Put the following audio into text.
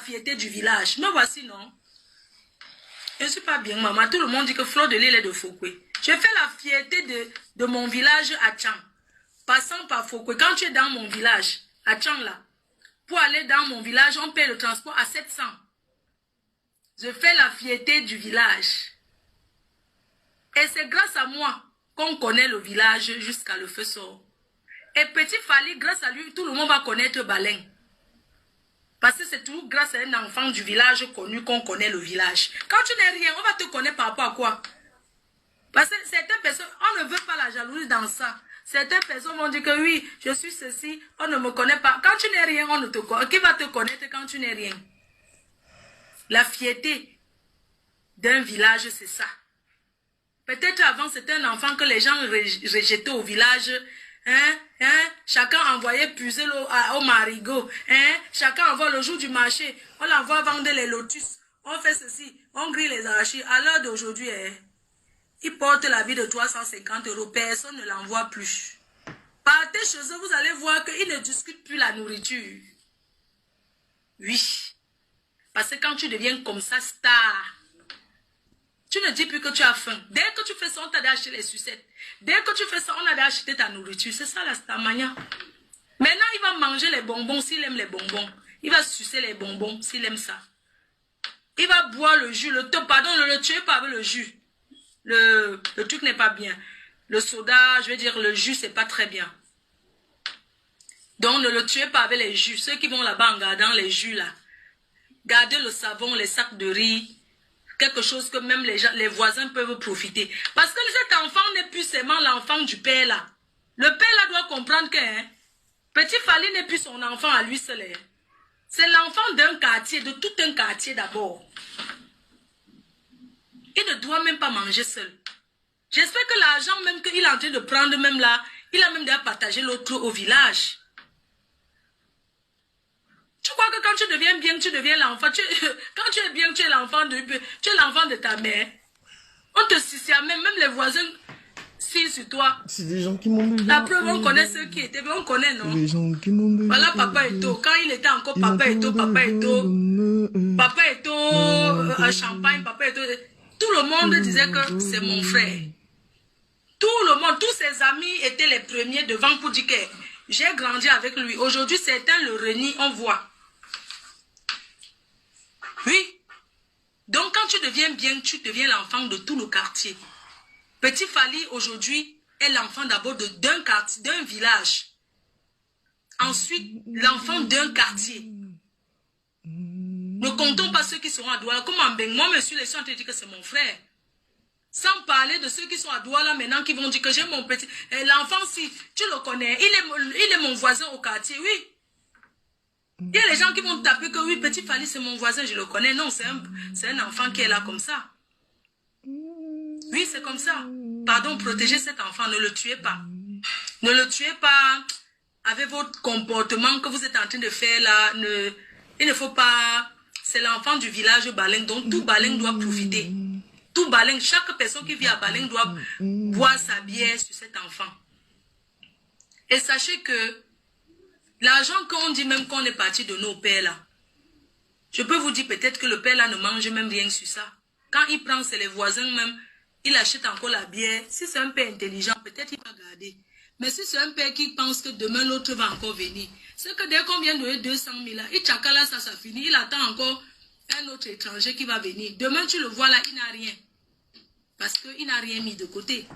fierté du village. Me voici, non? Je ne suis pas bien, maman. Tout le monde dit que Fleur de Lille est de Fokwe. Je fais la fierté de mon village à Tchang. Passant par Fokwe. Quand tu es dans mon village, à Tchang là, pour aller dans mon village, on paie le transport à 700. Je fais la fierté du village. Et c'est grâce à moi qu'on connaît le village jusqu'à le feu sort. Et Petit Fally, grâce à lui, tout le monde va connaître Baleng. Parce que c'est tout grâce à un enfant du village connu qu'on connaît le village. Quand tu n'es rien, on va te connaître par rapport à quoi? Parce que certaines personnes, on ne veut pas la jalousie dans ça. Certaines personnes vont dire que oui, je suis ceci, on ne me connaît pas. Quand tu n'es rien, on ne te connaît. Qui va te connaître quand tu n'es rien? La fierté d'un village, c'est ça. Peut-être avant, c'était un enfant que les gens rejetaient au village. Chacun envoyait puiser l'eau au marigot. Chacun envoie le jour du marché. On l'envoie vendre les lotus. On fait ceci. On grille les arachides. À l'heure d'aujourd'hui, il porte la vie de 350 €. Personne ne l'envoie plus. Partez chez eux, vous allez voir qu'ils ne discutent plus la nourriture. Oui. Parce que quand tu deviens comme ça, star, tu ne dis plus que tu as faim. Dès que tu fais ça, on t'a acheté les sucettes. Dès que tu fais ça, on a acheté ta nourriture. C'est ça la starmania. Maintenant, il va manger les bonbons s'il aime les bonbons. Il va sucer les bonbons s'il aime ça. Il va boire le jus. Pardon, ne le tuez pas avec le jus. Le truc n'est pas bien. Le soda, je veux dire, le jus, c'est pas très bien. Donc, ne le tuez pas avec les jus. Ceux qui vont là-bas en gardant les jus, là. Gardez le savon, les sacs de riz. Quelque chose que même les voisins peuvent profiter. Parce que cet enfant n'est plus seulement l'enfant du père là. Le père là doit comprendre que Petit Fally n'est plus son enfant à lui seul. C'est l'enfant d'un quartier, de tout un quartier d'abord. Il ne doit même pas manger seul. J'espère que l'argent même qu'il est en train de prendre même là, il a même déjà partagé l'autre au village. Tu crois que quand tu deviens bien, tu deviens l'enfant. Quand tu es bien, tu es l'enfant de ta mère. On te suce même les voisins suent sur toi. C'est des gens qui m'ont déjà... La preuve, on connaît ceux qui étaient, on connaît, non? Les gens qui m'ont déjà... Voilà Papa Eto. Quand il était encore Papa Eto à Champagne, Papa Eto. Tout le monde disait que c'est mon frère. Tout le monde, tous ses amis étaient les premiers devant pour dire que j'ai grandi avec lui. Aujourd'hui, certains le renient, on voit. Oui. Donc, quand tu deviens bien, tu deviens l'enfant de tout le quartier. Petit Fally, aujourd'hui, est l'enfant d'abord d'un quartier, d'un village. Ensuite, l'enfant d'un quartier. Ne comptons pas ceux qui seront à Douala. Comme en Beng, moi, monsieur, les gens ont dit que c'est mon frère. Sans parler de ceux qui sont à Douala maintenant, qui vont dire que j'ai mon petit... L'enfant, si tu le connais, il est mon voisin au quartier, oui. Il y a les gens qui vont taper que oui, Petit Fally, c'est mon voisin, je le connais. Non, c'est un enfant qui est là comme ça. Oui, c'est comme ça. Pardon, protégez cet enfant, ne le tuez pas. Ne le tuez pas avec votre comportement que vous êtes en train de faire là. Il ne faut pas... C'est l'enfant du village Baleng, donc tout Baleng doit profiter. Tout Baleng, chaque personne qui vit à Baleng doit boire sa bière sur cet enfant. Et sachez que l'argent qu'on dit même qu'on est parti de nos pères là, je peux vous dire peut-être que le père là ne mange même rien sur ça. Quand il prend, c'est les voisins même, il achète encore la bière. Si c'est un père intelligent, peut-être il va garder. Mais si c'est un père qui pense que demain l'autre va encore venir, c'est que dès qu'on vient de donner 200 000 là, il tchakala ça, ça finit, il attend encore un autre étranger qui va venir. Demain tu le vois là, il n'a rien. Parce qu'il n'a rien mis de côté.